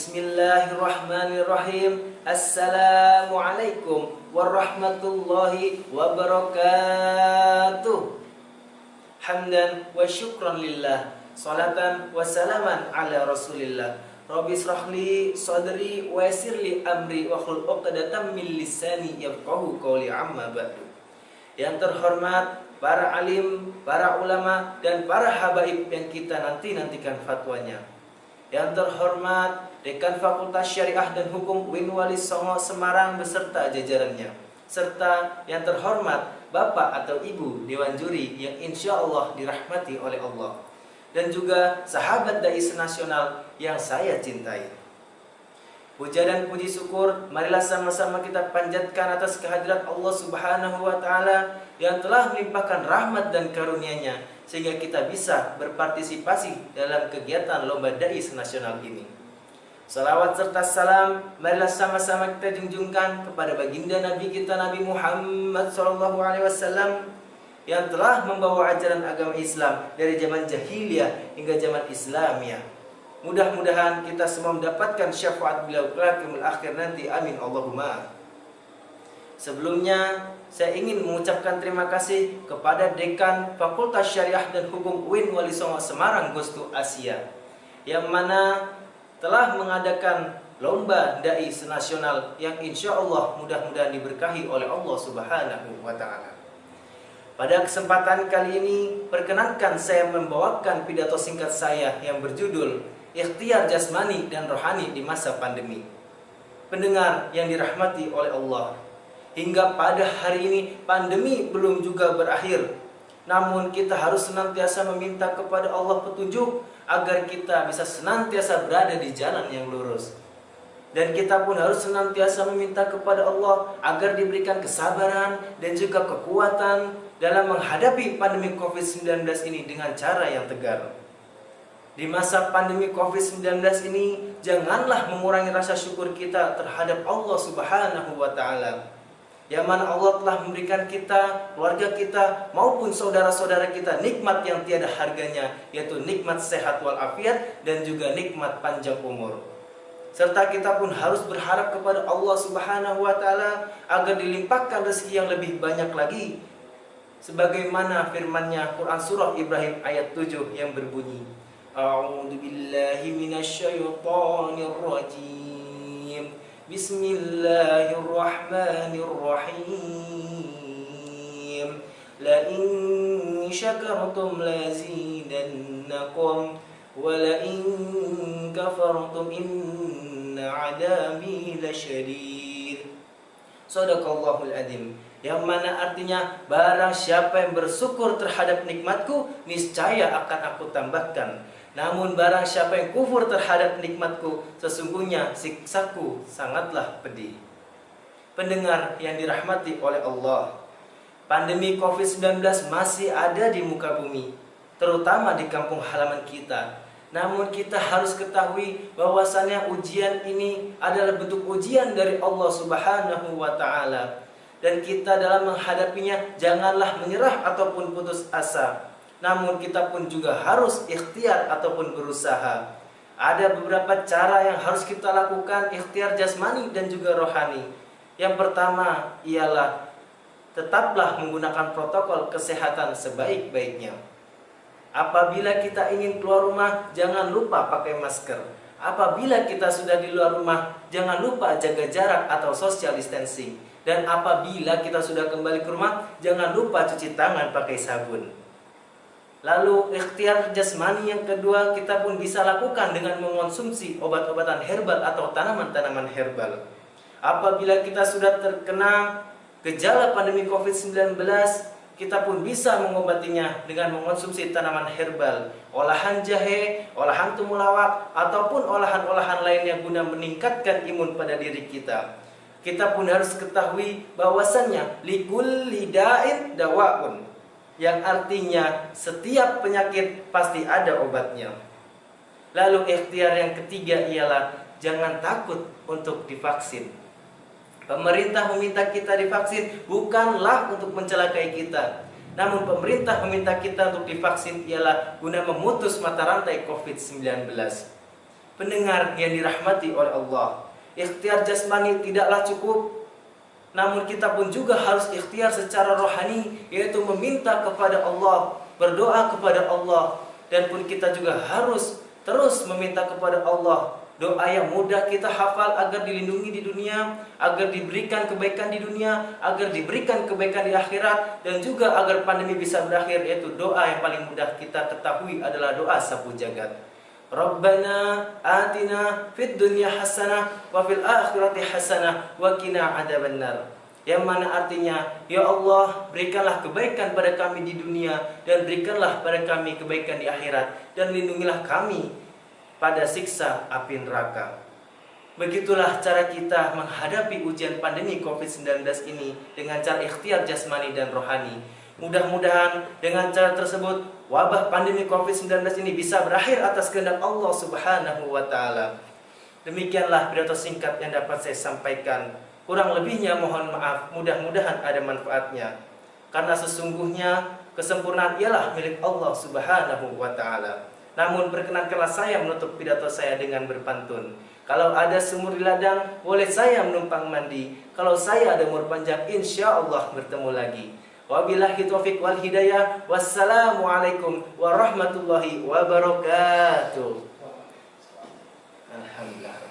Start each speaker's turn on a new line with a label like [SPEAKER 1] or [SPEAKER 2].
[SPEAKER 1] Bismillahirrahmanirrahim. Assalamualaikum warahmatullahi wabarakatuh. Hamdan wa syukran lillah, salatan wa salaman ala rasulillah. Rabbi israhli sadri wa yassirli amri wa hlul 'uqdatam min lisani yafqahu qawli, amma ba'du. Yang terhormat para alim, para ulama, dan para habaib yang kita nantikan fatwanya. Yang terhormat Dekan Fakultas Syariah dan Hukum UIN Wali Songo Semarang beserta jajarannya, serta yang terhormat Bapak atau Ibu Dewan Juri yang insya Allah dirahmati oleh Allah, dan juga sahabat dai senasional yang saya cintai. Puja dan puji syukur marilah sama-sama kita panjatkan atas kehadirat Allah Subhanahu wa Ta'ala yang telah melimpahkan rahmat dan karunia-Nya sehingga kita bisa berpartisipasi dalam kegiatan lomba dai senasional ini. Salawat serta salam marilah sama-sama kita junjungkan kepada baginda Nabi kita Nabi Muhammad SAW yang telah membawa ajaran agama Islam dari zaman jahiliyah hingga zaman Islamiyah. Mudah-mudahan kita semua mendapatkan syafaat beliau kelak yaumil akhir nanti. Amin Allahumma. Sebelumnya saya ingin mengucapkan terima kasih kepada Dekan Fakultas Syariah dan Hukum UIN Wali Songo Semarang Gustu Asia yang mana telah mengadakan lomba dai senasional yang insya Allah mudah-mudahan diberkahi oleh Allah Subhanahu wa Ta'ala. Pada kesempatan kali ini perkenankan saya membawakan pidato singkat saya yang berjudul Ikhtiar Jasmani dan Rohani di Masa Pandemi. Pendengar yang dirahmati oleh Allah, hingga pada hari ini pandemi belum juga berakhir. Namun kita harus senantiasa meminta kepada Allah petunjuk agar kita bisa senantiasa berada di jalan yang lurus. Dan kita pun harus senantiasa meminta kepada Allah agar diberikan kesabaran dan juga kekuatan dalam menghadapi pandemi COVID-19 ini dengan cara yang tegar. Di masa pandemi COVID-19 ini, janganlah mengurangi rasa syukur kita terhadap Allah Subhanahu wa Ta'ala, yang mana Allah telah memberikan kita, keluarga kita, maupun saudara-saudara kita nikmat yang tiada harganya, yaitu nikmat sehat walafiat dan juga nikmat panjang umur. Serta kita pun harus berharap kepada Allah Subhanahu wa Ta'ala agar dilimpahkan rezeki yang lebih banyak lagi, sebagaimana firman-Nya Quran Surah Ibrahim ayat 7 yang berbunyi, A'udzu billahi minasyaitonir rajim. Bismillahirrahmanirrahim. La in syakartum lazidannakum wa la in kafartum inna 'adzabi lasyadid. Shadaqallahul adzim. Yang mana artinya barang siapa yang bersyukur terhadap nikmatku, niscaya akan aku tambahkan. Namun barang siapa yang kufur terhadap nikmatku, sesungguhnya siksaku sangatlah pedih. Pendengar yang dirahmati oleh Allah, pandemi COVID-19 masih ada di muka bumi, terutama di kampung halaman kita. Namun kita harus ketahui bahwasannya ujian ini adalah bentuk ujian dari Allah Subhanahu wa Ta'ala. Dan kita dalam menghadapinya janganlah menyerah ataupun putus asa. Namun kita pun juga harus ikhtiar ataupun berusaha. Ada beberapa cara yang harus kita lakukan ikhtiar jasmani dan juga rohani. Yang pertama ialah tetaplah menggunakan protokol kesehatan sebaik-baiknya. Apabila kita ingin keluar rumah, jangan lupa pakai masker. Apabila kita sudah di luar rumah, jangan lupa jaga jarak atau social distancing. Dan apabila kita sudah kembali ke rumah, jangan lupa cuci tangan pakai sabun. Lalu ikhtiar jasmani yang kedua kita pun bisa lakukan dengan mengonsumsi obat-obatan herbal atau tanaman-tanaman herbal. Apabila kita sudah terkena gejala pandemi COVID-19, kita pun bisa mengobatinya dengan mengonsumsi tanaman herbal, olahan jahe, olahan temulawak, ataupun olahan-olahan lainnya guna meningkatkan imun pada diri kita. Kita pun harus ketahui bahwasannya likulli da'in dawa'un, yang artinya setiap penyakit pasti ada obatnya. Lalu ikhtiar yang ketiga ialah jangan takut untuk divaksin. Pemerintah meminta kita divaksin bukanlah untuk mencelakai kita, namun pemerintah meminta kita untuk divaksin ialah guna memutus mata rantai COVID-19. pendengar yang dirahmati oleh Allah, ikhtiar jasmani tidaklah cukup, namun kita pun juga harus ikhtiar secara rohani, yaitu meminta kepada Allah, berdoa kepada Allah. Dan pun kita juga harus terus meminta kepada Allah doa yang mudah kita hafal agar dilindungi di dunia, agar diberikan kebaikan di dunia, agar diberikan kebaikan di akhirat, dan juga agar pandemi bisa berakhir, yaitu doa yang paling mudah kita ketahui adalah doa sapu jagat. Rabbana atina fid dunya hasanah wa fil akhirati hasanah wa qina adzabannar. Yang mana artinya, ya Allah, berikanlah kebaikan pada kami di dunia dan berikanlah pada kami kebaikan di akhirat, dan lindungilah kami pada siksa api neraka. Begitulah cara kita menghadapi ujian pandemi COVID-19 ini dengan cara ikhtiar jasmani dan rohani. Mudah-mudahan dengan cara tersebut wabah pandemi COVID-19 ini bisa berakhir atas kehendak Allah Subhanahu wa taala. Demikianlah pidato singkat yang dapat saya sampaikan. Kurang lebihnya mohon maaf, mudah-mudahan ada manfaatnya. Karena sesungguhnya kesempurnaan ialah milik Allah Subhanahu wa taala. Namun perkenankanlah saya menutup pidato saya dengan berpantun. Kalau ada sumur di ladang, boleh saya menumpang mandi. Kalau saya ada umur panjang, insya Allah bertemu lagi. Wabillahi taufiq wal hidayah. Wassalamualaikum warahmatullahi wabarakatuh. Alhamdulillah.